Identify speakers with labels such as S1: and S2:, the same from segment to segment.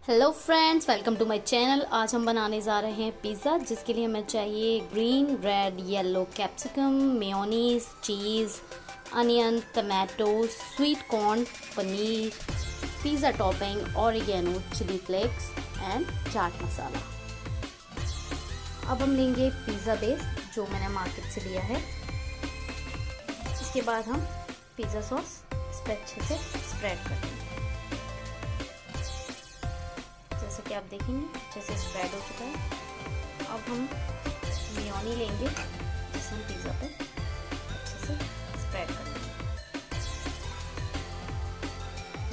S1: Hello friends, welcome to my channel. आज हम बनाने जा रहे हैं पिज़्ज़ा, जिसके लिए हमें चाहिए green, red, yellow capsicum, mayonnaise, cheese, onion, tomato, sweet corn, paneer, pizza topping, oregano, chilli flakes and chaat masala. अब हम लेंगे पिज़्ज़ा बेस जो मैंने मार्केट से लिया है। इसके बाद हम पिज़्ज़ा सॉस इस पर अच्छे से स्प्रेड कर देंगे। जैसे कि आप देखेंगे अच्छे से स्प्रेड हो चुका है। अब हम मेयोनी लेंगे जिसे हम पिज़्ज़ा पे अच्छे से स्प्रेड कर लेंगे।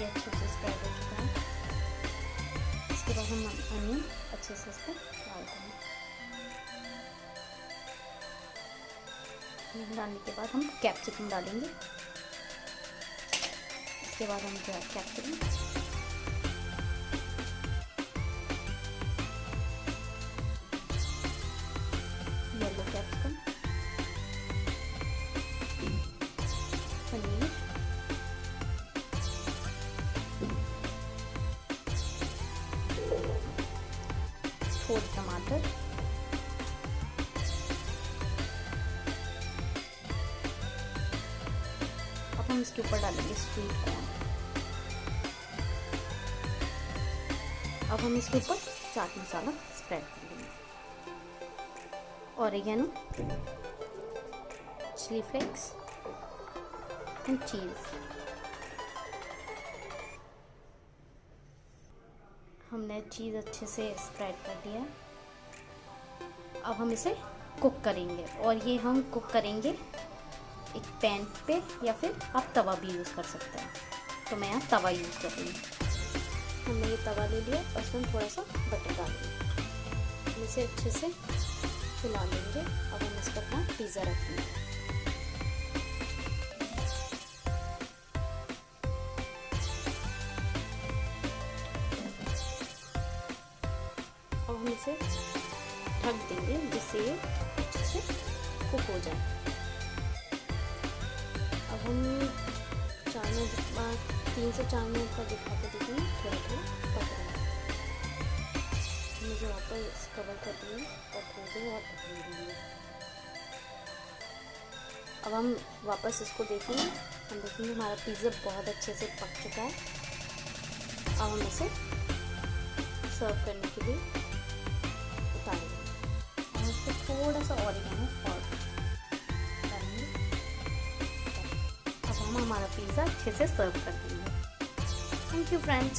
S1: ये अच्छे से स्प्रेड हो चुका है। इसके बाद हम अनियन अच्छे से इस पर डालते हैं। अनियन डालने के बाद हम कैप्सिकम डालेंगे। इसके बाद हम कैप्सिकम, येलो कैप्सिकम, पनीर, थोड़े टमाटर, अब हम इसके ऊपर डालेंगे स्वीट कॉर्न। अब हम इसके ऊपर चाट मसाला स्प्रेड कर देंगे, oregano, chilli flakes and cheese. हमने चीज़ अच्छे से स्प्रेड कर दिया। अब हम इसे कुक करेंगे, और ये हम कुक करेंगे एक पैन पे, या फिर आप तवा भी यूज़ कर सकते हैं। तो मैं यहाँ तवा यूज़ कर रही हूँ। हमने ये तवा ले लिया और इसमें थोड़ा सा बटर डाल दिया। हम इसे अच्छे से फैला लेंगे। अब हम इस पर अपना पिज़्ज़ा रखेंगे। अब हम इसे ढक देंगे जिससे ये अच्छे से कुक हो जाए। अब हम 3 से 4 मिनट का दिखा के देखेंगे, थोड़ा थोड़ा पक रहा है। मुझे वापस कवर कर देंगे और थोड़ी देर और पकने देंगे। अब हम वापस इसको देखेंगे। हम देखेंगे हमारा पिज़्ज़ा बहुत अच्छे से पक चुका है। अब हम इसे सर्व करने के लिए उतारेंगे और इस पर थोड़ा सा ऑरिगेनो और डालेंगे। अब हम हमारा पिज़्ज़ा अच्छे से सर्व कर देंगे। Thank you friends.